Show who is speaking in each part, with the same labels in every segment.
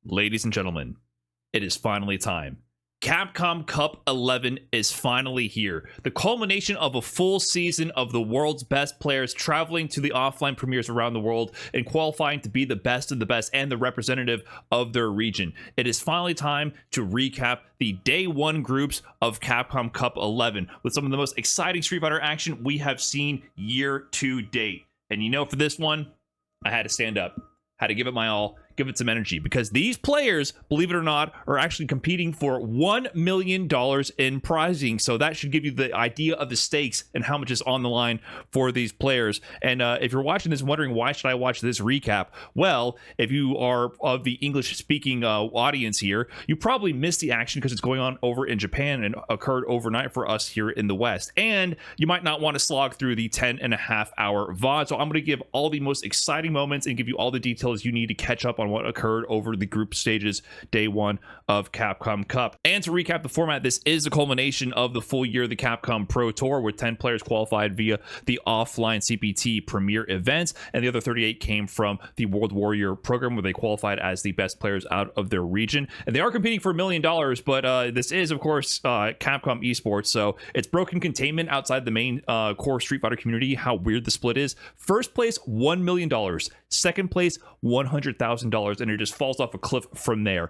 Speaker 1: Ladies and gentlemen, it is finally time. Capcom Cup 11 is finally here. The culmination of a full season of the world's best players traveling to the offline premieres around the world and qualifying to be the best of the best and the representative of their region. It is finally time to recap the day one groups of Capcom Cup 11 with some of the most exciting Street Fighter action we have seen year to date. And you know, for this one, I had to stand up, had to give it my all, give it some energy, because these players, believe it or not, are actually competing for $1 million in prizing. So that should give you the idea of the stakes and how much is on the line for these players. And if you're watching this wondering why should I watch this recap, well, if you are of the English speaking audience here, you probably missed the action because it's going on over in Japan and occurred overnight for us here in the West, and you might not want to slog through the 10.5-hour VOD. So I'm going to give all the most exciting moments and give you all the details you need to catch up on what occurred over the group stages day one of Capcom Cup. And to recap the format, this is the culmination of the full year of the Capcom Pro Tour, with 10 players qualified via the offline CPT Premier events, and the other 38 came from the World Warrior program, where they qualified as the best players out of their region. And they are competing for $1 million, but this is, of course, Capcom Esports, so it's broken containment outside the main core Street Fighter community. How weird the split is. First place, $1 million. Second place, $100,000, and it just falls off a cliff from there.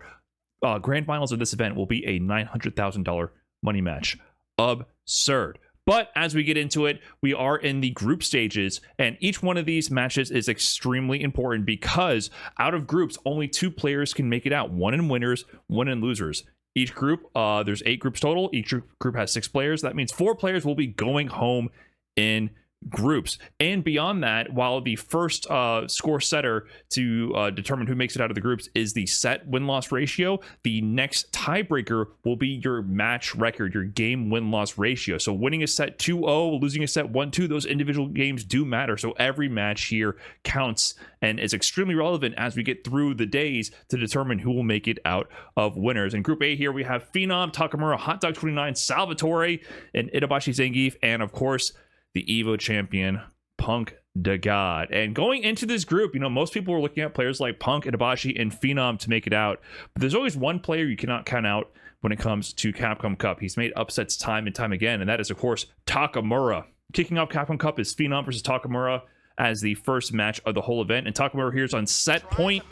Speaker 1: Grand finals of this event will be a $900,000 money match. Absurd. But as we get into it, we are in the group stages, and each one of these matches is extremely important because out of groups, only 2 players can make it out. 1 in winners, 1 in losers. Each group, there's 8 groups total. Each group has 6 players. That means 4 players will be going home in groups. And beyond that, while the first score setter to determine who makes it out of the groups is the set win-loss ratio, the next tiebreaker will be your match record, your game win-loss ratio. So winning a set 2-0, losing a set 1-2, those individual games do matter. So every match here counts and is extremely relevant as we get through the days to determine who will make it out of winners. In Group A here, we have Phenom, Takamura, Hot Dog 29, Salvatore, and Itabashi Zangief, and of course, the Evo champion, Punk de God. And going into this group, you know, most people were looking at players like Punk, Itabashi, and Phenom to make it out. But there's always one player you cannot count out when it comes to Capcom Cup. He's made upsets time and time again, and that is, of course, Takamura. Kicking off Capcom Cup is Phenom versus Takamura as the first match of the whole event. And Takamura here is on set point,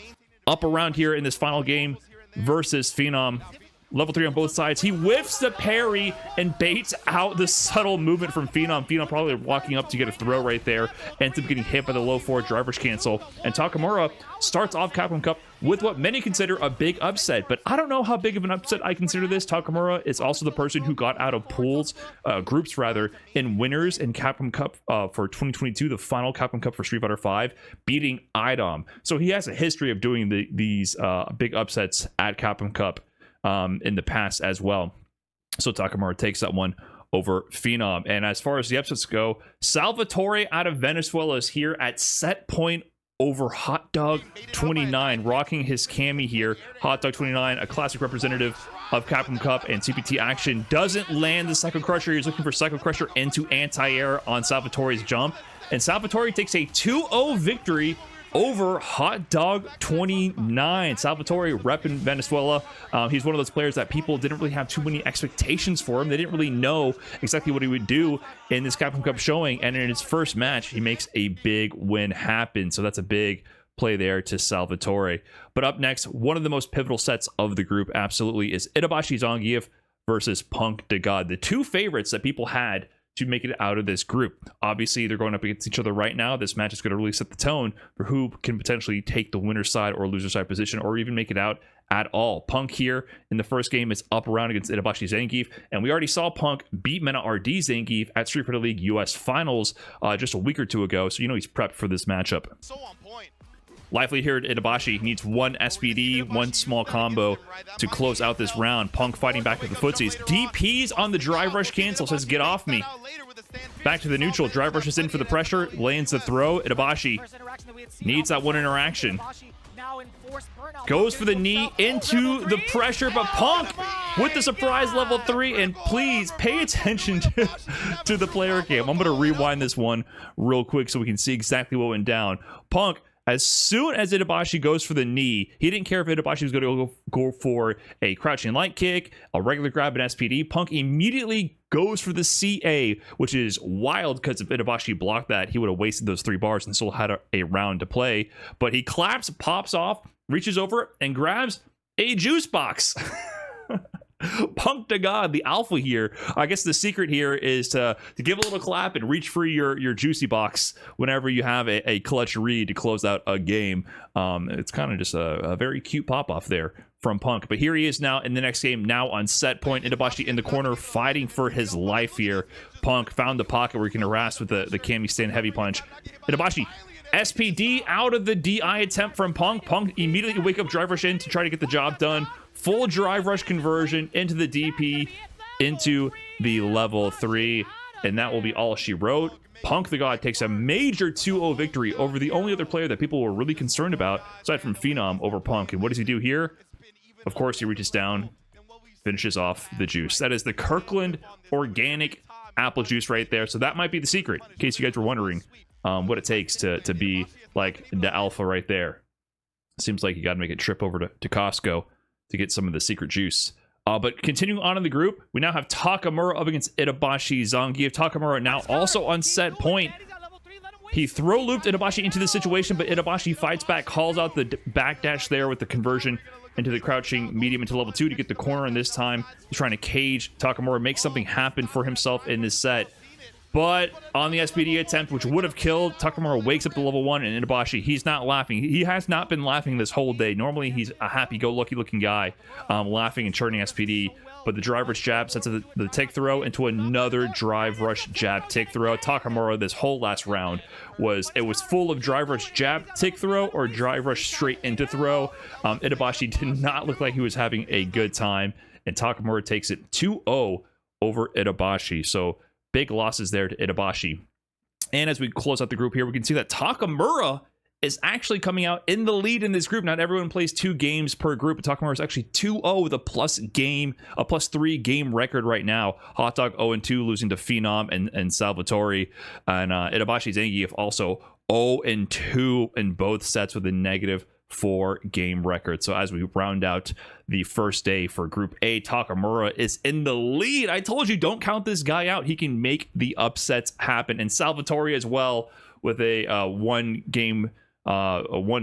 Speaker 1: up around here in this final game versus Phenom. Level 3 on both sides. He whiffs the parry and baits out the subtle movement from Phenom. Phenom probably walking up to get a throw right there. Ends up getting hit by the low 4 driver's cancel. And Takamura starts off Capcom Cup with what many consider a big upset. But I don't know how big of an upset I consider this. Takamura is also the person who got out of pools, groups rather, in winners in Capcom Cup for 2022, the final Capcom Cup for Street Fighter V, beating IDOM. So he has a history of doing these big upsets at Capcom Cup in the past as well. So Takamura takes that one over Phenom. And as far as the upsets go, Salvatore out of Venezuela is here at set point over Hot Dog 29, rocking his cami here. Hot Dog 29, a classic representative of Capcom Cup and CPT action, doesn't land the Psycho Crusher. He's looking for Psycho Crusher into anti-air on Salvatore's jump, and Salvatore takes a 2-0 victory over Hot Dog 29. Salvatore repping Venezuela. He's one of those players that people didn't really have too many expectations for him. They didn't really know exactly what he would do in this Capcom Cup showing, and in his first match, he makes a big win happen. So that's a big play there to Salvatore. But up next, one of the most pivotal sets of the group absolutely is Itabashi Zangief versus Punk de God, the 2 favorites that people had to make it out of this group. Obviously, they're going up against each other right now. This match is going to really set the tone for who can potentially take the winner's side or loser side position, or even make it out at all. Punk here in the first game is up around against Itabashi Zangief, and we already saw Punk beat MenaRD Zangief at Street Fighter League US Finals just a week or 2 ago, so you know he's prepped for this matchup.
Speaker 2: So on point.
Speaker 1: Lively here at Itabashi needs 1 SPD, 1 small combo to close out this round. Punk fighting back with the footsies. DPs on the drive rush cancel, says get off me. Back to the neutral, drive rushes in for the pressure, lands the throw. Itabashi needs that 1 interaction. Goes for the knee into the pressure, but Punk with the surprise level 3, and please pay attention to the player cam. I'm going to rewind this one real quick so we can see exactly what went down. Punk As soon as Itabashi goes for the knee, he didn't care if Itabashi was going to go for a crouching light kick, a regular grab, an SPD. Punk immediately goes for the CA, which is wild because if Itabashi blocked that, he would have wasted those 3 bars and still had a round to play. But he claps, pops off, reaches over, and grabs a juice box. Punk to God, the alpha here. I guess the secret here is to give a little clap and reach for your juicy box whenever you have a clutch read to close out a game. It's kind of just a very cute pop-off there from Punk. But here he is now in the next game, now on set point. Itabashi in the corner fighting for his life here. Punk found the pocket where he can harass with the Kami stand heavy punch. Itabashi, SPD out of the DI attempt from Punk. Punk immediately wake up drive rush in to try to get the job done. Full drive rush conversion into the DP, into the level 3, and that will be all she wrote. Punk the God takes a major 2-0 victory over the only other player that people were really concerned about, aside from Phenom, over Punk. And what does he do here? Of course, he reaches down, finishes off the juice. That is the Kirkland organic apple juice right there. So that might be the secret, in case you guys were wondering what it takes to be like the alpha right there. Seems like you got to make a trip over to Costco to get some of the secret juice. But continuing on in the group, we now have Takamura up against Itabashi Zangief. Takamura now also on set point. He throw looped Itabashi into the situation, but Itabashi fights back, calls out the backdash there with the conversion into the crouching medium into level 2 to get the corner. And this time, he's trying to cage Takamura, make something happen for himself in this set. But on the SPD attempt, which would have killed, Takamura wakes up to level 1, and Itabashi, he's not laughing. He has not been laughing this whole day. Normally, he's a happy-go-lucky looking guy, laughing and churning SPD. But the drive rush jab sets the tick throw into another drive rush jab tick throw. Takamura, this whole last round, was full of drive rush jab tick throw or drive rush straight into throw. Itabashi did not look like he was having a good time, and Takamura takes it 2-0 over Itabashi. So big losses there to Itabashi. And as we close out the group here, we can see that Takamura is actually coming out in the lead in this group. Not everyone plays 2 games per group, but Takamura is actually 2-0 with a +3 game record right now. Hot Dog 0-2, losing to Phenom and Salvatore. And Itabashi Zangief also 0-2 in both sets with a -4 game record. So as we round out the first day for Group A, Takamura is in the lead. I told you, don't count this guy out. He can make the upsets happen. And Salvatore as well with a one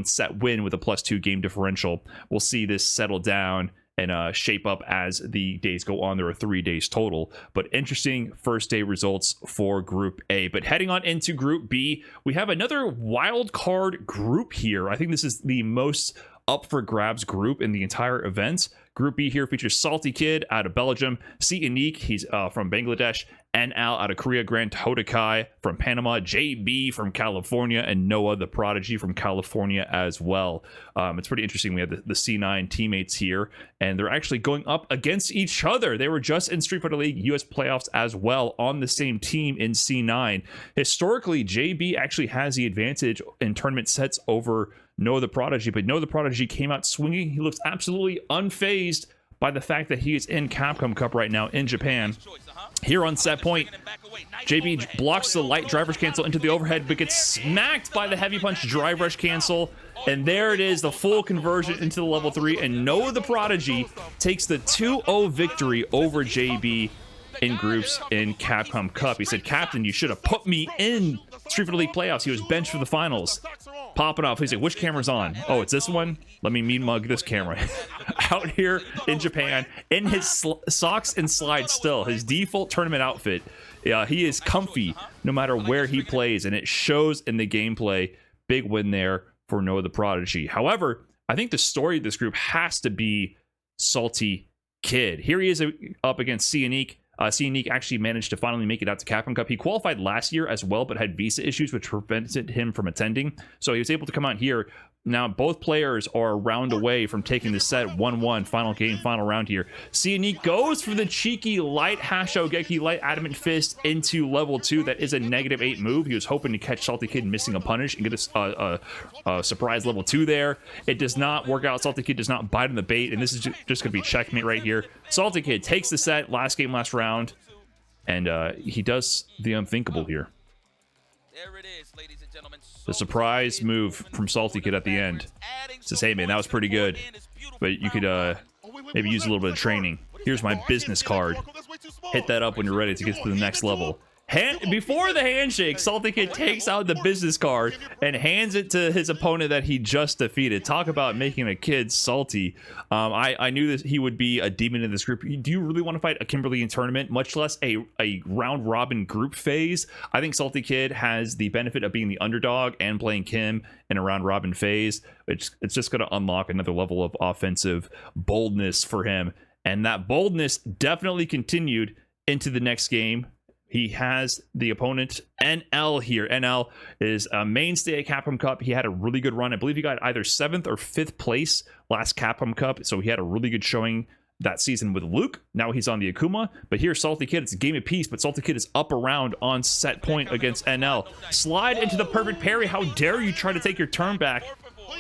Speaker 1: set win with a +2 game differential. We'll see this settle down and shape up as the days go on. There are 3 days total, but interesting first day results for Group A. But heading on into Group B, we have another wild card group here. I think this is the most up for grabs group in the entire event. Group B here features Salty Kid out of Belgium, C Unique, he's from Bangladesh, NL out of Korea, Grant Hodokai from Panama, JB from California, and Noah the Prodigy from California as well. It's pretty interesting. We have the C9 teammates here, and they're actually going up against each other. They were just in Street Fighter League US playoffs as well on the same team in C9. Historically, JB actually has the advantage in tournament sets over Noah the Prodigy, but Noah the Prodigy came out swinging. He looks absolutely unfazed by the fact that he is in Capcom Cup right now in Japan. Here on set point, JB blocks the light drive rush cancel into the overhead, but gets smacked by the heavy punch drive rush cancel. And there it is, the full conversion into the level 3. And Noah the Prodigy takes the 2-0 victory over JB in groups in Capcom Cup. He said, "Captain, you should have put me in Street Fighter League playoffs." He was benched for the finals. Popping off. He's like, "Which camera's on?" "Oh, it's this one. Let me mean mug this camera." Out here in Japan, in his socks and slides still, his default tournament outfit. He is comfy no matter where he plays, and it shows in the gameplay. Big win there for Noah the Prodigy. However, I think the story of this group has to be Salty Kid. Here he is up against C Unique. C Unique actually managed to finally make it out to Capcom Cup. He qualified last year as well, but had visa issues, which prevented him from attending. So he was able to come out here. Now, both players are a round away from taking the set 1-1, final game, final round here. C Unique goes for the cheeky light Hashogeki, light adamant fist into level 2. That is a -8 move. He was hoping to catch Salty Kid missing a punish and get a surprise level 2 there. It does not work out. Salty Kid does not bite on the bait, and this is just going to be checkmate right here. Salty Kid takes the set, last game, last round, and he does the unthinkable here. The surprise move from Salty Kid at the end. Says, hey man, that was pretty good, but you could maybe use a little bit of training. Here's my business card. Hit that up when you're ready to get to the next level. Before the handshake, Salty Kid takes out the business card and hands it to his opponent that he just defeated. Talk about making a kid salty. I knew that he would be a demon in this group. Do you really want to fight a Kimberly in tournament, much less a round robin group phase? I think Salty Kid has the benefit of being the underdog and playing Kim in a round robin phase. It's just going to unlock another level of offensive boldness for him. And that boldness definitely continued into the next game. He has the opponent NL here. NL is a mainstay at Capcom Cup. He had a really good run. I believe he got either 7th or 5th place last Capcom Cup. So he had a really good showing that season with Luke. Now he's on the Akuma. But here's Salty Kid. It's a game of peace, but Salty Kid is up around on set point against NL. Slide into the perfect parry. How dare you try to take your turn back?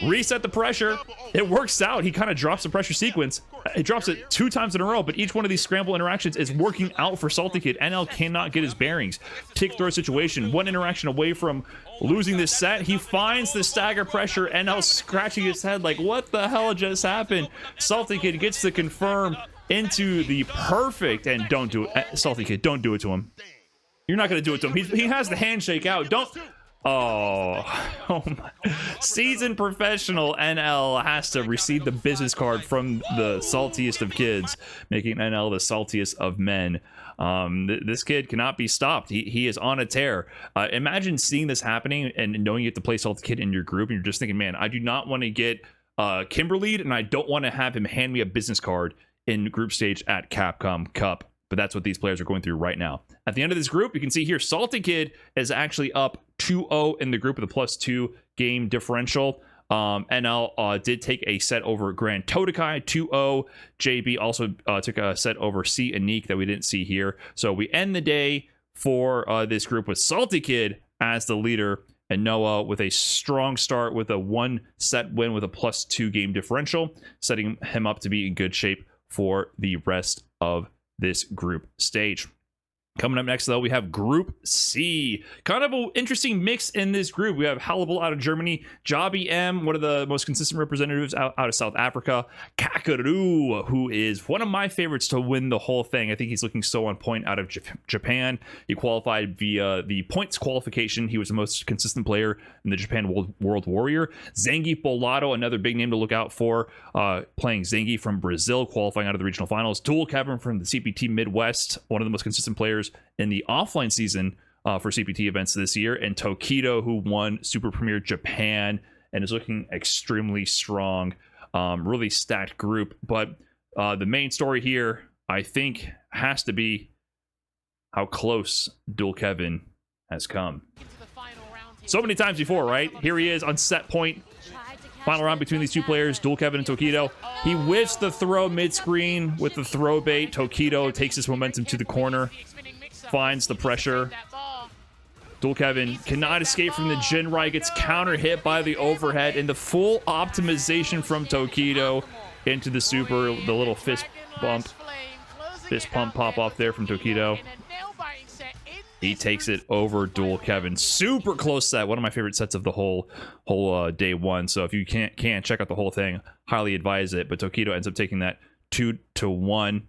Speaker 1: Reset the pressure. It works out. He kind of drops the pressure sequence. He drops it 2 times in a row, but each one of these scramble interactions is working out for Salty Kid. NL cannot get his bearings. Tick throw situation. 1 interaction away from losing this set. He finds the stagger pressure. NL scratching his head like, what the hell just happened? Salty Kid gets to confirm into the perfect, and don't do it. Salty Kid, don't do it to him. You're not going to do it to him. He has the handshake out. Don't. Oh my. Seasoned professional NL has to receive the business card from the saltiest of kids, making NL the saltiest of men. This kid cannot be stopped. He is on a tear. Imagine seeing this happening and knowing you have to play Salty Kid in your group, and you're just thinking, man, I do not want to get Kimberly, and I don't want to have him hand me a business card in group stage at Capcom Cup. But that's what these players are going through right now. At the end of this group, you can see here, Salty Kid is actually up 2-0 in the group with a +2 game differential. NL did take a set over Grand Totokai 2-0. JB also took a set over C and Neek that we didn't see here. So we end the day for this group with Salty Kid as the leader and Noah with a strong start with a 1-set win with a +2 game differential, setting him up to be in good shape for the rest of this group stage. Coming up next, though, we have Group C. Kind of an interesting mix in this group. We have Hannibal out of Germany, Jobby M, one of the most consistent representatives out of South Africa, Kakeru, who is one of my favorites to win the whole thing. I think he's looking so on point out of Japan. He qualified via the points qualification. He was the most consistent player in the Japan World Warrior. Zangief Bolado, another big name to look out for, playing Zangief from Brazil, qualifying out of the regional finals. Dual Kevin from the CPT Midwest, one of the most consistent players in the offline season for CPT events this year, and Tokido, who won Super Premier Japan and is looking extremely strong. Really stacked group, but the main story here, I think, has to be how close Dual Kevin has come. So many times before, right? Here he is on set point. Final round between these two players, Dual Kevin and Tokido. He whiffs the throw mid-screen with the throw bait. Tokido takes his momentum to the corner, finds the pressure. Dual Kevin cannot escape from the Jinrai, gets counter hit by the overhead, and the full optimization from Tokido into the super, the little fist pump pop off there from Tokido. He takes it over Dual Kevin. Super close set. One of my favorite sets of the whole day one. So if you can't check out the whole thing, highly advise it. But Tokido ends up taking that 2-1.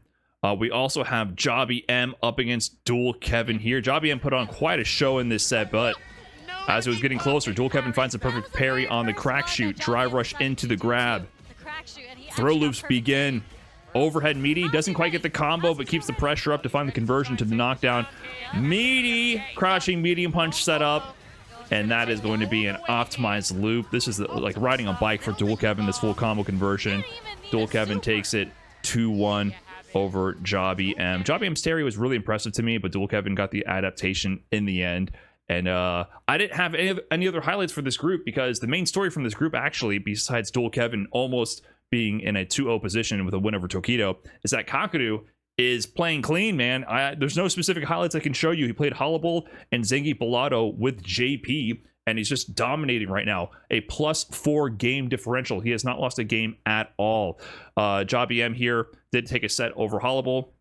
Speaker 1: We also have Jobby M up against Dual Kevin here. Jobby M put on quite a show in this set, but as it was getting closer, Dual Kevin finds the perfect parry on the crack shoot. Drive rush into the grab. Throw loops begin. Overhead meaty, doesn't quite get the combo, but keeps the pressure up to find the conversion to the knockdown. Meaty, crouching medium punch setup, and that is going to be an optimized loop. This is like riding a bike for Dual Kevin, this full combo conversion. Dual Kevin takes it 2-1 over Jobby M. Jobby M's Terry was really impressive to me, but Dual Kevin got the adaptation in the end. And I didn't have any other highlights for this group, because the main story from this group, actually, besides Dual Kevin almost being in a 2-0 position with a win over Tokido, is that Kakeru is playing clean, man. There's no specific highlights I can show you. He played Hannibal and Zangief Bolado with JP, and he's just dominating right now. A +4 game differential. He has not lost a game at all. Jobby M here did take a set over Hannibal,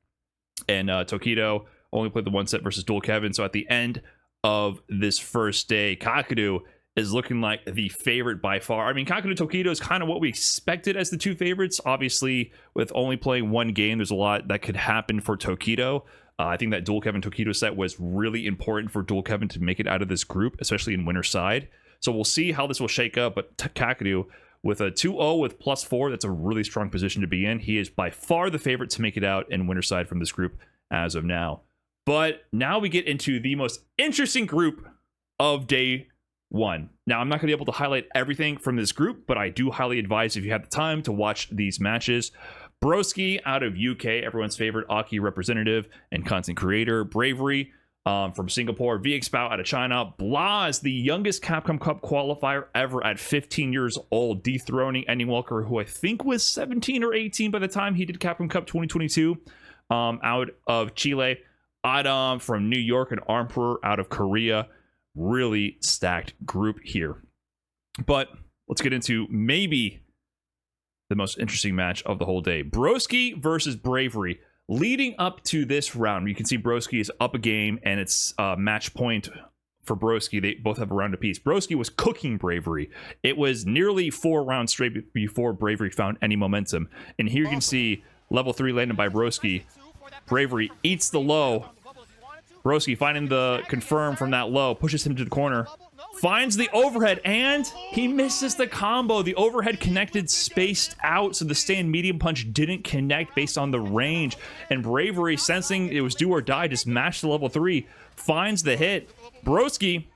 Speaker 1: and Tokido only played the 1 set versus Dual Kevin. So at the end of this first day. Kakeru is looking like the favorite by far. I mean, Kakeru Tokido is kind of what we expected as the two favorites. Obviously, with only playing one game, there's a lot that could happen for Tokido. I think that dual Kevin Tokido set was really important for dual Kevin to make it out of this group, especially in winner side. So we'll see how this will shake up. But Kakeru with a 2-0 with +4, that's a really strong position to be in. He is by far the favorite to make it out in winner side from this group as of now. But now we get into the most interesting group of day one. Now, I'm not going to be able to highlight everything from this group, but I do highly advise, if you have the time, to watch these matches. Broski out of UK, everyone's favorite Aki representative and content creator. Bravery from Singapore. VXBao out of China. Blaz, the youngest Capcom Cup qualifier ever at 15 years old, dethroning Ending Walker, who I think was 17 or 18 by the time he did Capcom Cup 2022, out of Chile. Adam from New York and Armper out of Korea. Really stacked group here. But let's get into maybe the most interesting match of the whole day. Broski versus Bravery. Leading up to this round, you can see Broski is up a game, and it's match point for Broski. They both have a round apiece. Broski was cooking Bravery. It was nearly 4 rounds straight before Bravery found any momentum. And here you can see level 3 landed by Broski. Bravery eats the low. Broski finding the confirm from that low, pushes him to the corner, finds the overhead, and he misses the combo. The overhead connected, spaced out, so the stand medium punch didn't connect based on the range. And Bravery, sensing it was do or die, just mashed the level 3, finds the hit. Broski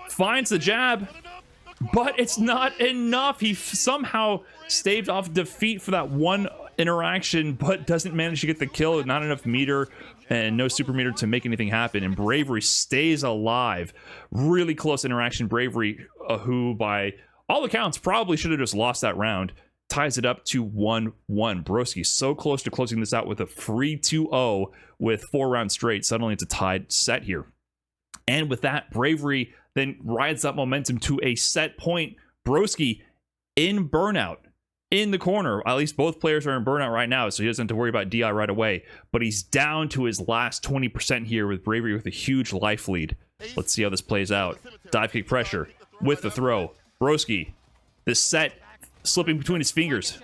Speaker 1: finds the jab, but it's not enough. He somehow staved off defeat for that one interaction, but doesn't manage to get the kill. Not enough meter and no super meter to make anything happen, and Bravery stays alive. Really close interaction. Bravery, who by all accounts probably should have just lost that round, ties it up to 1-1. Broski so close to closing this out with a free 2-0 with 4 rounds straight. Suddenly it's a tied set here. And with that, Bravery then rides up momentum to a set point. Broski in burnout in the corner. At least both players are in burnout right now, so he doesn't have to worry about DI right away. But he's down to his last 20% here with Bravery with a huge life lead. Let's see how this plays out. Dive kick pressure with the throw. Broski, this set slipping between his fingers.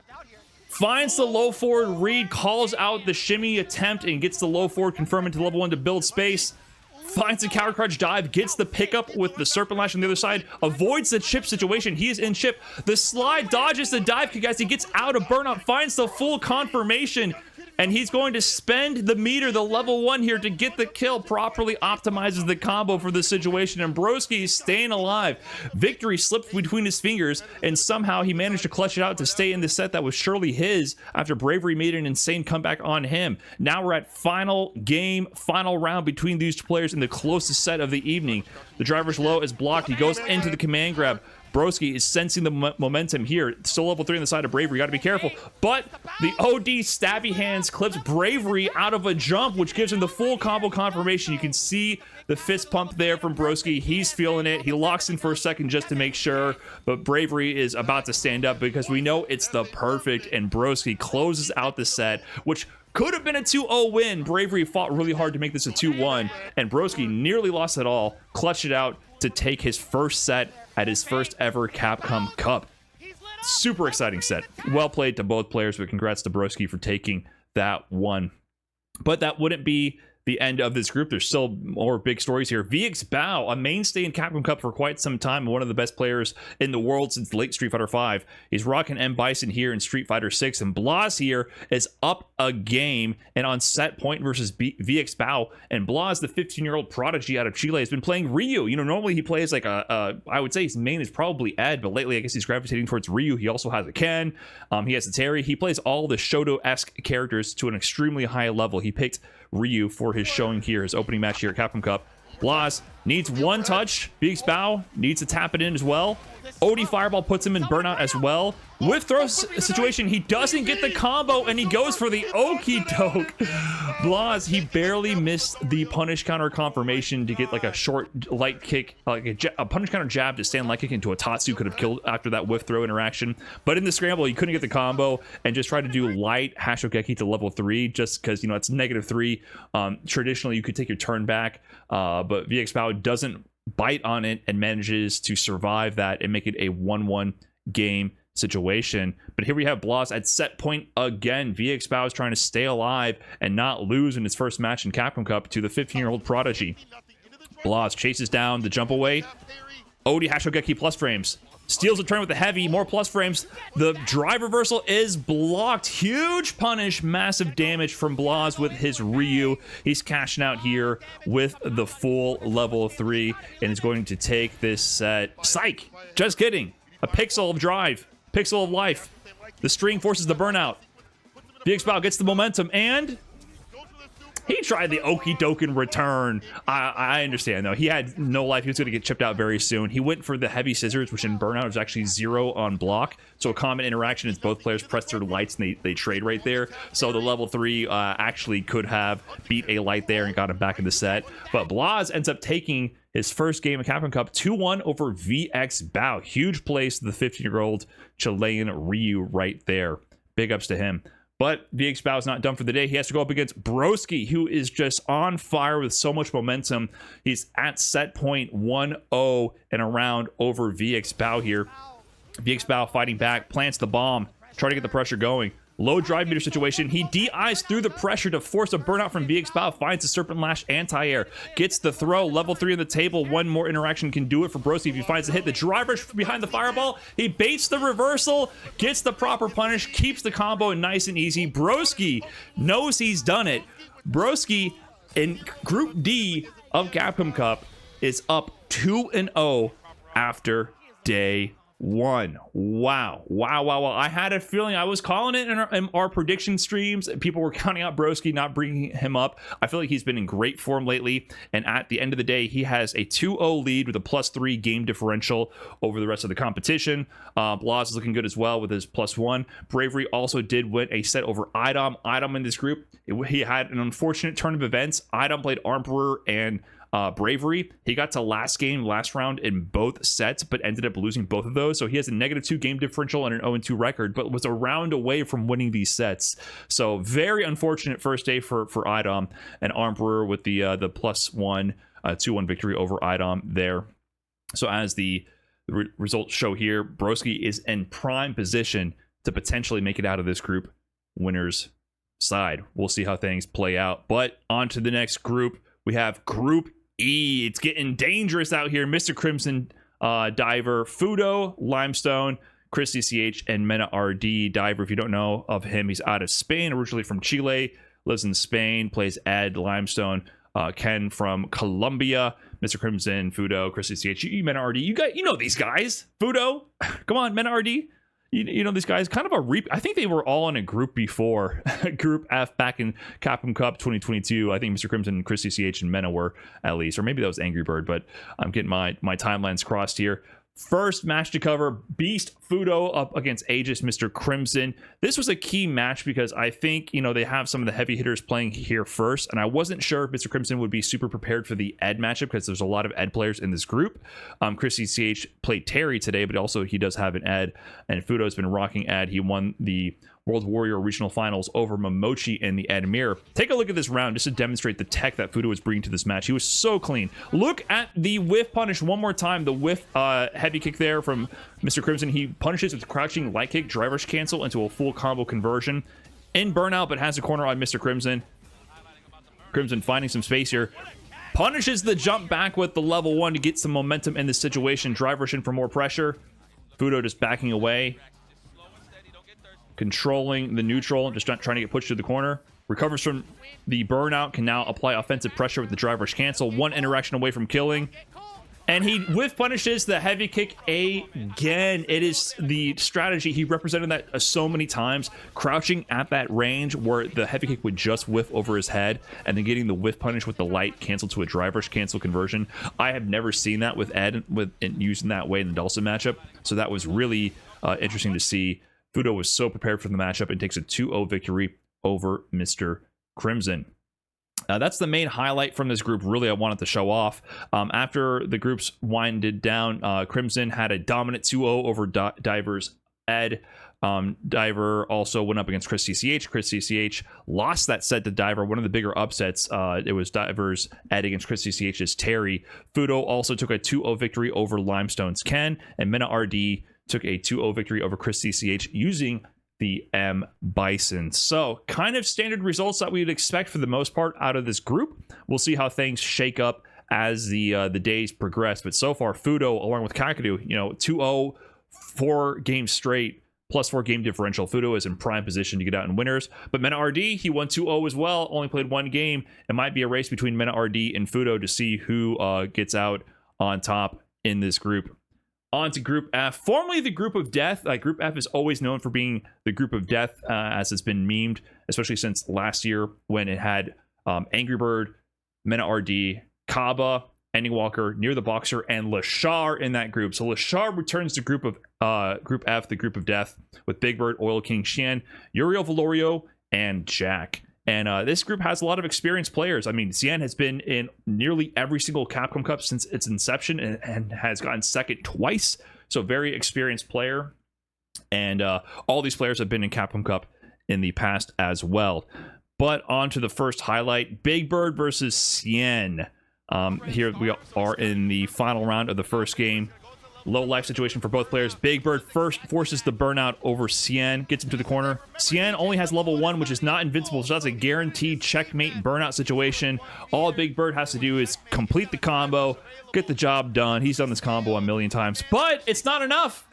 Speaker 1: Finds the low forward read, calls out the shimmy attempt, and gets the low forward confirm into level 1 to build space. Finds the counter crouch dive, gets the pickup with the serpent lash on the other side, avoids the chip situation. He is in chip. The slide dodges the dive kick as he gets out of burnout, finds the full confirmation, and he's going to spend the meter, the level 1 here, to get the kill. Properly optimizes the combo for this situation, and Broski is staying alive. Victory slipped between his fingers, and somehow he managed to clutch it out to stay in the set that was surely his after Bravery made an insane comeback on him. Now we're at final game, final round between these two players in the closest set of the evening. The driver's low is blocked. He goes into the command grab. Broski is sensing the momentum here. Still level 3 on the side of Bravery. Got to be careful. But the OD stabby hands clips Bravery out of a jump, which gives him the full combo confirmation. You can see the fist pump there from Broski. He's feeling it. He locks in for a second just to make sure. But Bravery is about to stand up because we know it's the perfect. And Broski closes out the set, which could have been a 2-0 win. Bravery fought really hard to make this a 2-1. And Broski nearly lost it all. Clutched it out to take his first set at his first ever Capcom Cup. Super exciting set. Well played to both players, but congrats to Broski for taking that one. But that wouldn't be the end of this group. There's still more big stories here. VXBao, a mainstay in Capcom Cup for quite some time, one of the best players in the world since late Street Fighter V. He's rocking M. Bison here in Street Fighter 6, and Blaz here is up a game and on set point versus VXBao. And Blaz, the 15-year-old prodigy out of Chile, has been playing Ryu. You know, normally he plays like I would say his main is probably Ed, but lately I guess he's gravitating towards Ryu. He also has a Ken. He has a Terry. He plays all the Shoto-esque characters to an extremely high level. He picked Ryu for his showing here, his opening match here at Capcom Cup. Blaz needs one touch. VXBao needs to tap it in as well. OD Fireball puts him in burnout as well. With throw situation, he doesn't get the combo, and he goes for the okie doke. Blas, he barely missed the punish counter confirmation to get like a short light kick, like a punish counter jab to stand light kick into a Tatsu could have killed after that whiff throw interaction. But in the scramble, he couldn't get the combo and just tried to do light Hashogeki to level 3 just because, you know, it's -3. Traditionally, you could take your turn back, but VX Bao doesn't bite on it and manages to survive that and make it a 1-1 game situation. But here we have Blas at set point again. VX Bao is trying to stay alive and not lose in his first match in Capcom Cup to the 15-year-old prodigy. Blas chases down the jump away. Odi Hashogeki plus frames. Steals the turn with the heavy, more plus frames. The drive reversal is blocked. Huge punish, massive damage from Blas with his Ryu. He's cashing out here with the full level 3 and is going to take this set. Psych! Just kidding. A pixel of drive. Pixel of life. The string forces the burnout. VX Bao gets the momentum, and he tried the okie doke in return. I understand, though. He had no life. He was going to get chipped out very soon. He went for the heavy scissors, which in burnout is actually 0 on block. So a common interaction is both players press their lights and they trade right there. So the level 3 actually could have beat a light there and got him back in the set. But Blas ends up taking his first game of Capcom Cup 2-1 over VX Bao. Huge place to the 15-year-old Chilean Ryu right there. Big ups to him. But VX Bao is not done for the day. He has to go up against Broski, who is just on fire with so much momentum. He's at set point 1-0 and around over VX Bao here. VX Bao fighting back, plants the bomb, trying to get the pressure going. Low drive meter situation. He DIs through the pressure to force a burnout from VX Bao. Finds the Serpent Lash anti-air. Gets the throw. Level 3 on the table. One more interaction can do it for Broski if he finds the hit. The driver behind the fireball. He baits the reversal. Gets the proper punish. Keeps the combo nice and easy. Broski knows he's done it. Broski in Group D of Capcom Cup is up 2-0 after day 1. Wow. I had a feeling, I was calling it in our prediction streams. People were counting out Broski, not bringing him up. I feel like he's been in great form lately, and at the end of the day, he has a 2-0 lead with a +3 game differential over the rest of the competition. Blas is looking good as well with his +1. Bravery also did win a set over Idom. Idom in this group, he had an unfortunate turn of events. Idom played Emperor and Bravery. He got to last round in both sets, but ended up losing both of those. So he has a -2 game differential and an 0-2 record, but was a round away from winning these sets. So very unfortunate first day for Idom, and Emperor with the +1 2-1 victory over Idom there. So as the results show here, Broski is in prime position to potentially make it out of this group winners side. We'll see how things play out. But on to the next group. We have Group E. It's getting dangerous out here. Mr. Crimson, Diver, Fuudo, Limestone, Christy CH, and MenaRD. Diver, if you don't know of him, he's out of Spain, originally from Chile, lives in Spain, plays Ed, Limestone, Ken from Colombia, Mr. Crimson, Fuudo, Christy CH, MenaRD. You know these guys. Fuudo, come on, MenaRD. You know these guys, kind of a I think they were all in a group before. Group F back in Capcom Cup 2022. I think Mr. Crimson, Christy CH, and Mena were at least. Or maybe that was Angry Bird, but I'm getting my timelines crossed here. First match to cover, Beast Fuudo up against Aegis Mr. Crimson. This was a key match because I think, you know, they have some of the heavy hitters playing here first, and I wasn't sure if Mr. Crimson would be super prepared for the Ed matchup because there's a lot of Ed players in this group. Christy CH played Terry today, but also he does have an Ed, and Fuudo's been rocking Ed. He won the World Warrior Regional Finals over Momochi in the Ed Mirror. Take a look at this round just to demonstrate the tech that Fuudo was bringing to this match. He was so clean. Look at the whiff punish one more time. The whiff heavy kick there from Mr. Crimson. He punishes with crouching light kick, driver's cancel into a full combo conversion. In burnout, but has a corner on Mr. Crimson. Crimson finding some space here. Punishes the jump back with the level 1 to get some momentum in this situation. Driver's in for more pressure. Fuudo just backing away. Controlling the neutral, just trying to get pushed to the corner. Recovers from the burnout, can now apply offensive pressure with the driver's cancel. One interaction away from killing. And he whiff punishes the heavy kick again. It is the strategy. He represented that so many times. Crouching at that range where the heavy kick would just whiff over his head, and then getting the whiff punish with the light cancel to a driver's cancel conversion. I have never seen that with Ed using that way in the Dulcet matchup. So that was really interesting to see. Fuudo was so prepared for the matchup and takes a 2-0 victory over Mr. Crimson. That's the main highlight from this group, really, I wanted to show off. After the groups winded down, Crimson had a dominant 2-0 over Diver's Ed. Diver also went up against Chris CCH. Chris CCH lost that set to Diver, one of the bigger upsets. It was Diver's Ed against Chris CCH's Terry. Fuudo also took a 2-0 victory over Limestone's Ken, and MenaRD took a 2-0 victory over Chris CCH using the M Bison. So kind of standard results that we would expect for the most part out of this group. We'll see how things shake up as the days progress. But so far, Fuudo, along with Kakeru, 2-0, 4 games straight, plus 4 game differential. Fuudo is in prime position to get out in winners. But MenaRD, he won 2-0 as well, only played 1 game. It might be a race between MenaRD and Fuudo to see who gets out on top in this group. On to Group F, formerly the Group of Death. Group F is always known for being the Group of Death, as it's been memed, especially since last year when it had Angry Bird, MenaRD, Kaba, Ending Walker, Near the Boxer, and Lashar in that group. So Lashar returns to Group F, the Group of Death, with Big Bird, Oil King, Xian, Uriel Valorio, and Jack. And this group has a lot of experienced players. I mean, Xian has been in nearly every single Capcom Cup since its inception and has gotten second twice. So very experienced player. And all these players have been in Capcom Cup in the past as well. But on to the first highlight, Big Bird versus Xian. Here we are in the final round of the first game. Low life situation for both players. Big Bird first forces the burnout over Xian, gets him to the corner. Xian only has level 1, which is not invincible, so that's a guaranteed checkmate burnout situation. All Big Bird has to do is complete the combo, get the job done. He's done this combo a million times, but it's not enough.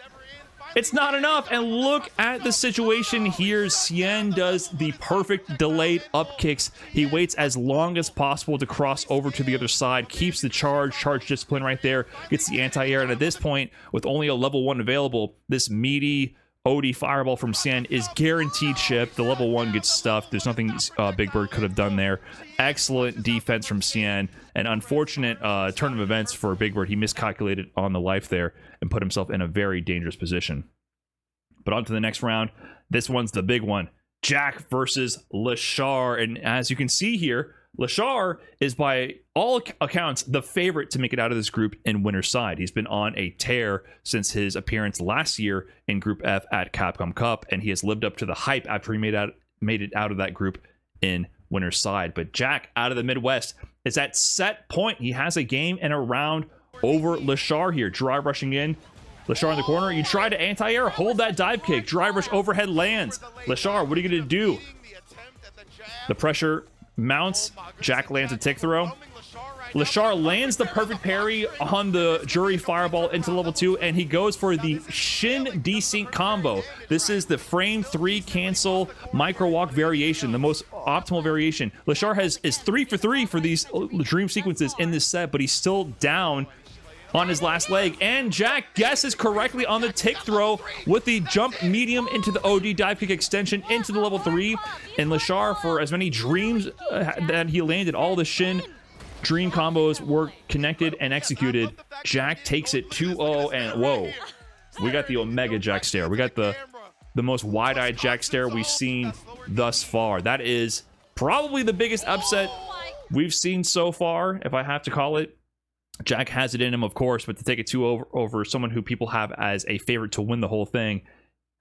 Speaker 1: It's not enough, and look at the situation here. Xian does the perfect delayed up kicks. He waits as long as possible to cross over to the other side, keeps the charge discipline right there, gets the anti-air, and at this point, with only a level 1 available, this meaty OD fireball from Xian is guaranteed chip. The level 1 gets stuffed. There's nothing Big Bird could have done there. Excellent defense from Xian. An unfortunate turn of events for Big Bird. He miscalculated on the life there and put himself in a very dangerous position. But on to the next round. This one's the big one. Jack versus Lashar. And as you can see here, Lashar is by all accounts the favorite to make it out of this group in winner's side. He's been on a tear since his appearance last year in Group F at Capcom Cup, and he has lived up to the hype after he made it out of that group in winner's side. But Jack out of the Midwest is at set point. He has a game and a round over Lashar here. Drive rushing in. Lashar in the corner. You try to anti-air, hold that dive kick. Drive rush overhead lands. Lashar, what are you going to do? The pressure mounts. Jack lands a tick throw. Lashar lands the perfect parry on the jury fireball into level 2, and he goes for the Shin desync combo. This is the frame 3 cancel micro walk variation, the most optimal variation. Lashar is 3 for 3 for these dream sequences in this set, but he's still down on his last leg, and Jack guesses correctly on the tick throw with the jump medium into the OD dive kick extension into the level 3, and Lashar, for as many dreams that he landed, all the Shin dream combos were connected and executed. Jack takes it 2-0, and whoa, we got the Omega Jack stare. We got the most wide-eyed Jack stare we've seen thus far. That is probably the biggest upset we've seen so far, if I have to call it. Jack has it in him, of course, but to take it 2 over someone who people have as a favorite to win the whole thing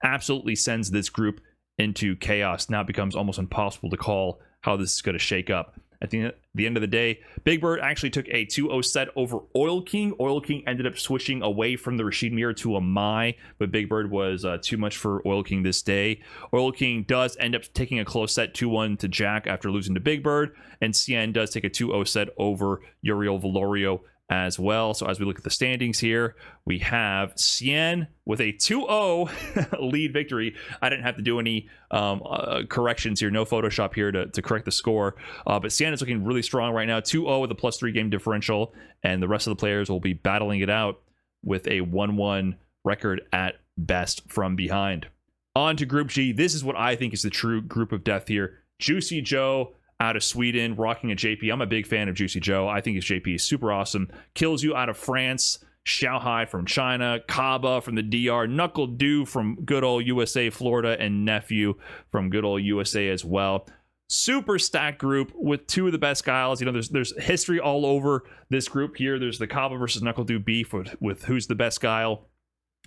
Speaker 1: absolutely sends this group into chaos. Now it becomes almost impossible to call how this is going to shake up. At the end of the day, Big Bird actually took a 2-0 set over Oil King. Oil King ended up switching away from the Rashid Mirror to a Mai, but Big Bird was too much for Oil King this day. Oil King does end up taking a close set 2-1 to Jack after losing to Big Bird, and Xian does take a 2-0 set over Uriel Valorio as well. So as we look at the standings here, we have Xian with a 2-0 lead victory. I didn't have to do any corrections here, no Photoshop here to correct the score, but Xian is looking really strong right now, 2-0 with a +3 game differential, and the rest of the players will be battling it out with a 1-1 record at best from behind. On to Group G. This is what I think is the true group of death here. Juicy Joe out of Sweden, rocking a JP. I'm a big fan of Juicy Joe. I think his JP is super awesome. Kills you out of France. Xiao Hai from China, Kaba from the DR, Knuckle Dew from good old USA, Florida, and Nephew from good old USA as well. Super stacked group with two of the best guiles. You know, there's history all over this group here. There's the Kaba versus Knuckle Dew beef with who's the best guile.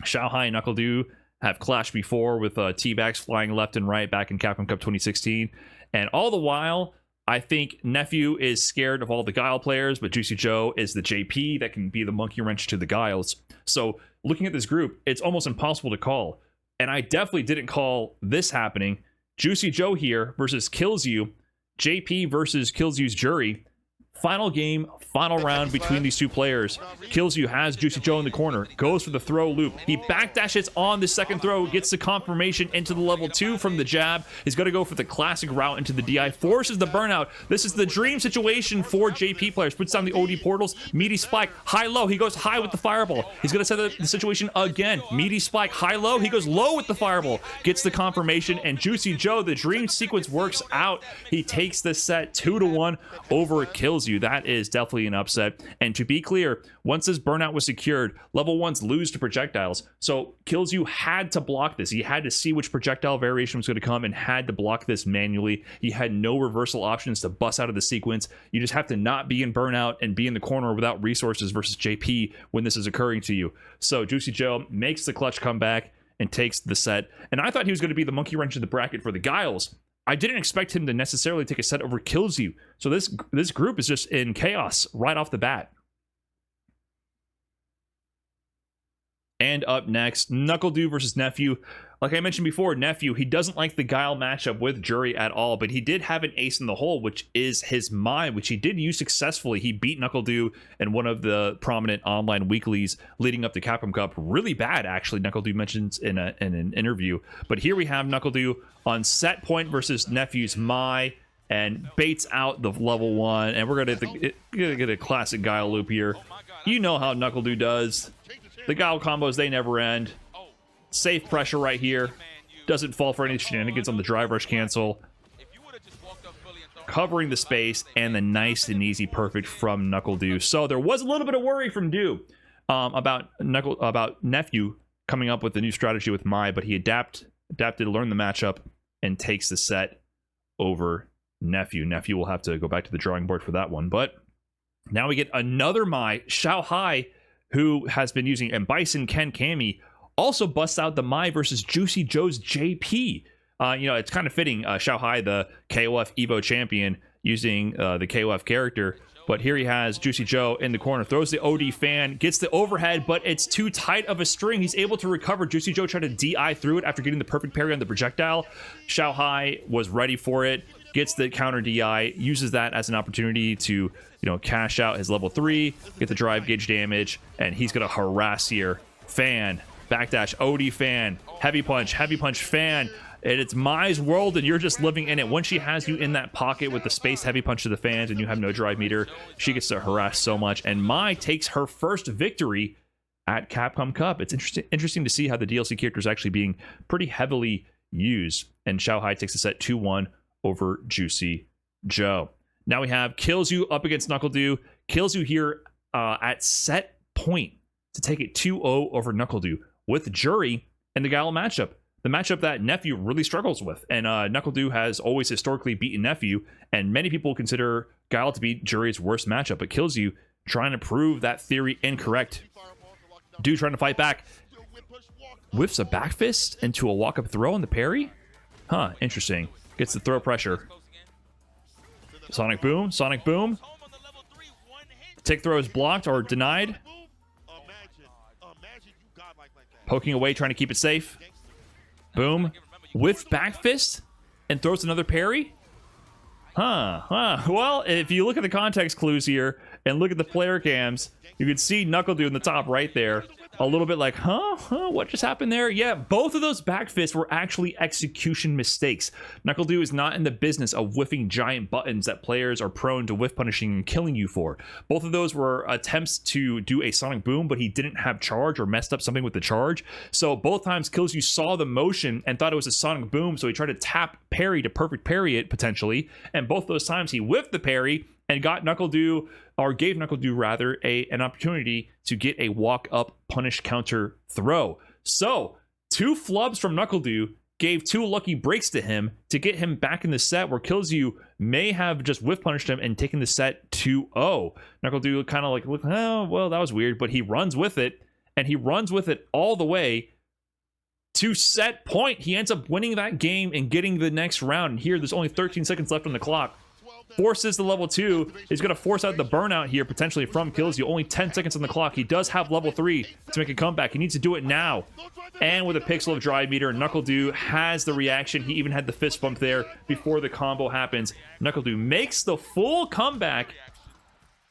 Speaker 1: Xiao Hai and Knuckle Dew have clashed before with T-backs flying left and right back in Capcom Cup 2016. And all the while, I think Nephew is scared of all the Guile players, but Juicy Joe is the JP that can be the monkey wrench to the Guiles. So looking at this group, it's almost impossible to call. And I definitely didn't call this happening. Juicy Joe here versus Killzoo. JP versus Killzoo's Jury. Final game, final round between these two players. Killzoo has Juicy Joe in the corner, goes for the throw loop. He backdashes on the second throw, gets the confirmation into the level 2 from the jab. He's going to go for the classic route into the DI, forces the burnout. This is the dream situation for JP players. Puts down the OD portals, meaty spike, high-low. He goes high with the fireball. He's going to set the situation again. Meaty spike, high-low. He goes low with the fireball, gets the confirmation, and Juicy Joe, the dream sequence works out. He takes the set 2-1 over Killzoo. That is definitely an upset. And to be clear, once this burnout was secured, level 1s lose to projectiles. So Killzoo had to block this. He had to see which projectile variation was going to come and had to block this manually. He had no reversal options to bust out of the sequence. You just have to not be in burnout and be in the corner without resources versus JP when this is occurring to you. So Juicy Joe makes the clutch comeback and takes the set. And I thought he was going to be the monkey wrench of the bracket for the Guiles. I didn't expect him to necessarily take a set over Killzoo. So this group is just in chaos right off the bat. And up next, Knuckle Dew versus Nephew. Like I mentioned before, Nephew, he doesn't like the Guile matchup with Jury at all, but he did have an ace in the hole, which is his Mai, which he did use successfully. He beat Knuckle Dew in one of the prominent online weeklies leading up to Capcom Cup. Really bad, actually, Knuckle Dew mentions in an interview. But here we have Knuckle Dew on set point versus Nephew's Mai, and baits out the level 1, and we're gonna get a classic Guile loop here. You know how Knuckle Dew does. The Guile combos, they never end. Safe pressure right here. Doesn't fall for any shenanigans on the drive rush cancel. Covering the space, and the nice and easy perfect from Knuckle Dew. So there was a little bit of worry from Dew about Nephew coming up with the new strategy with Mai, but he adapted to learn the matchup and takes the set over Nephew. Nephew will have to go back to the drawing board for that one. But now we get another Mai, Xiao Hai, who has been using, and Bison Ken Kami also busts out the Mai versus Juicy Joe's JP. You know, it's kind of fitting. Xiao Hai, the KOF Evo champion, using the KOF character. But here he has Juicy Joe in the corner, throws the OD fan, gets the overhead, but it's too tight of a string. He's able to recover. Juicy Joe tried to DI through it after getting the perfect parry on the projectile. Xiao Hai was ready for it, gets the counter DI, uses that as an opportunity to, you know, cash out his level 3, get the drive gauge damage, and he's going to harass here. Fan, backdash, OD fan, heavy punch, fan. And it's Mai's world, and you're just living in it. Once she has you in that pocket with the space heavy punch to the fans and you have no drive meter, she gets to harass so much. And Mai takes her first victory at Capcom Cup. It's interesting to see how the DLC character is actually being pretty heavily used. And Xiao Hai takes the set 2-1 over Juicy Joe. Now we have Killzoo up against Knuckle Dew. Killzoo here at set point to take it 2-0 over Knuckle Dew with Jury in the Guile matchup. The matchup that Nephew really struggles with. And Knuckle Dew has always historically beaten Nephew, and many people consider Guile to be Jury's worst matchup, but Killzoo trying to prove that theory incorrect. Dew trying to fight back. Whiffs a back fist into a walk-up throw on the parry? Huh, interesting. Gets the throw pressure. Sonic Boom, Sonic Boom. Tick throw is blocked or denied. Poking away, trying to keep it safe. Boom. Whiff back fist and throws another parry? Well, if you look at the context clues here and look at the player cams, you can see Knuckle Dew in the top right there. A little bit like, what just happened there? Yeah, both of those back fists were actually execution mistakes. Knuckle Dew is not in the business of whiffing giant buttons that players are prone to whiff punishing and killing you for. Both of those were attempts to do a Sonic Boom, but he didn't have charge or messed up something with the charge. So both times Killzoo saw the motion and thought it was a Sonic Boom, so he tried to tap parry to perfect parry it, potentially. And both those times he whiffed the parry and got NuckleDu, or gave NuckleDu rather, an opportunity to get a walk-up punish counter throw. So 2 flubs from NuckleDu gave 2 lucky breaks to him to get him back in the set, where Killzyu may have just whiff punished him and taken the set 2-0. NuckleDu kind of like, oh, well, that was weird, but he runs with it, and he runs with it all the way to set point. He ends up winning that game and getting the next round. And here, there's only 13 seconds left on the clock. Forces the level 2. He's going to force out the burnout here, potentially, from Killzyu. Only 10 seconds on the clock. He does have level 3 to make a comeback. He needs to do it now. And with a pixel of drive meter, NuckleDu has the reaction. He even had the fist bump there before the combo happens. NuckleDu makes the full comeback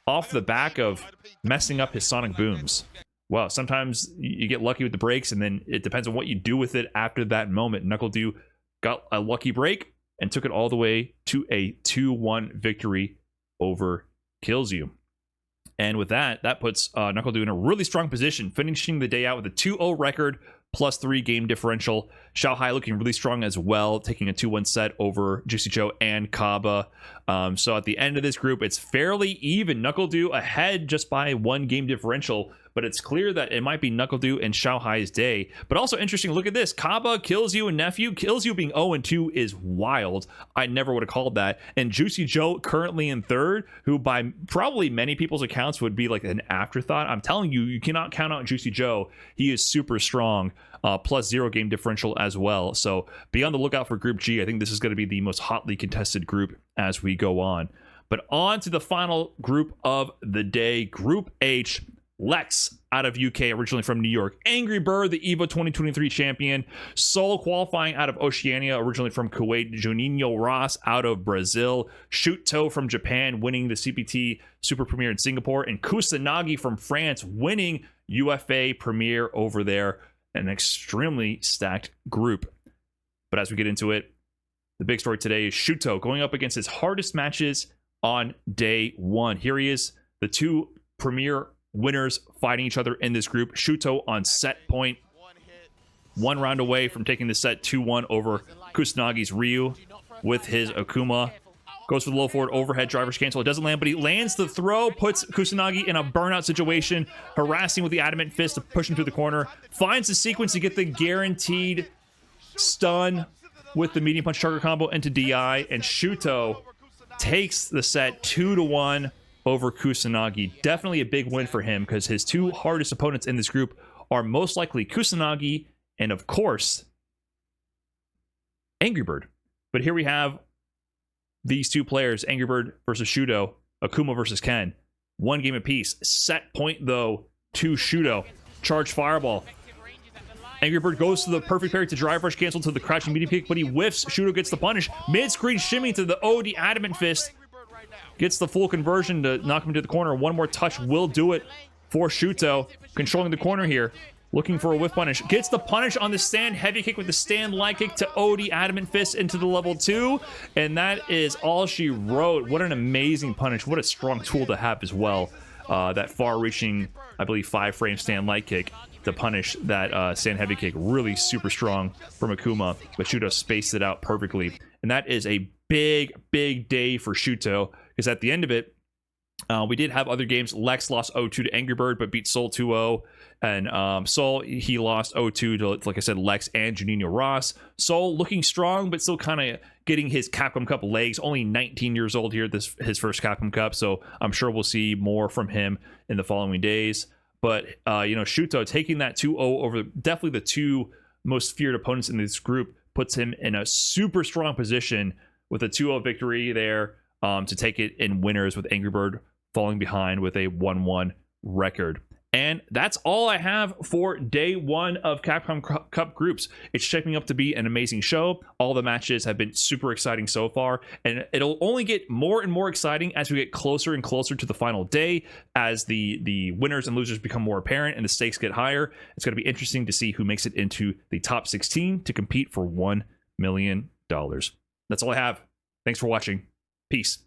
Speaker 1: off the back of messing up his sonic booms. Wow, sometimes you get lucky with the breaks, and then it depends on what you do with it after that moment. NuckleDu got a lucky break and took it all the way to a 2-1 victory over Killzyu. And with that, that puts NuckleDu in a really strong position, finishing the day out with a 2-0 record, plus 3 game differential. Xiao Hai looking really strong as well, taking a 2-1 set over Juicy Joe and Kaba. So at the end of this group, it's fairly even. NuckleDu ahead just by 1 game differential, but it's clear that it might be NuckleDu and Xiao Hai's day. But also interesting, look at this. Kaba, Killzyu, and Nephew. Killzyu being 0-2 is wild. I never would have called that. And Juicy Joe currently in 3rd, who by probably many people's accounts would be like an afterthought. I'm telling you, you cannot count out Juicy Joe. He is super strong. Plus 0 game differential as well. So be on the lookout for Group G. I think this is going to be the most hotly contested group as we go on. But on to the final group of the day, Group H. Lex out of UK, originally from New York. Angry Bird, the EVO 2023 champion. Soul qualifying out of Oceania, originally from Kuwait. Juninho Ross out of Brazil. Shuto from Japan, winning the CPT Super Premier in Singapore. And Kusanagi from France, winning UFA Premier over there. An extremely stacked group. But as we get into it, the big story today is Shuto going up against his hardest matches on day 1. Here he is, the 2 Premier winners fighting each other in this group. Shuto on set point, 1 round away from taking the set 2-1 over Kusanagi's Ryu with his Akuma. Goes for the low forward overhead driver's cancel. It doesn't land, but he lands the throw, puts Kusanagi in a burnout situation, harassing with the adamant fist to push him through the corner. Finds the sequence to get the guaranteed stun with the medium punch target combo into DI, and Shuto takes the set 2-1 over Kusanagi. Definitely a big win for him, because his 2 hardest opponents in this group are most likely Kusanagi and, of course, Angry Bird. But here we have these 2 players, Angry Bird versus Shuto, Akuma versus Ken. 1 game apiece. Set point, though, to Shuto. Charge Fireball. Angry Bird goes to the perfect parry to drive rush cancel to the crouching medium kick, but he whiffs. Shuto gets the punish. Mid-screen shimmy to the OD adamant fist. Gets the full conversion to knock him to the corner. 1 more touch will do it for Shuto. Controlling the corner here. Looking for a whiff punish. Gets the punish on the stand. Heavy kick with the stand light kick to OD adamant fist into the level 2. And that is all she wrote. What an amazing punish. What a strong tool to have as well. That far-reaching, I believe, 5-frame stand light kick to punish that stand heavy kick. Really super strong from Akuma, but Shuto spaced it out perfectly. And that is a big, big day for Shuto, because at the end of it, we did have other games. Lex lost 0-2 to Angry Bird, but beat Soul 2-0. And Soul, he lost 0-2 to, like I said, Lex and Juninho Ross. Soul looking strong, but still kind of getting his Capcom Cup legs. Only 19 years old here, his first Capcom Cup. So I'm sure we'll see more from him in the following days. But, Shuto taking that 2-0 over definitely the 2 most feared opponents in this group puts him in a super strong position with a 2-0 victory there to take it in winners, with Angry Bird falling behind with a 1-1 record. And that's all I have for day 1 of Capcom Cup groups. It's shaping up to be an amazing show. All the matches have been super exciting so far, and it'll only get more and more exciting as we get closer and closer to the final day, as the winners and losers become more apparent and the stakes get higher. It's going to be interesting to see who makes it into the top 16 to compete for $1 million. That's all I have. Thanks for watching. Peace.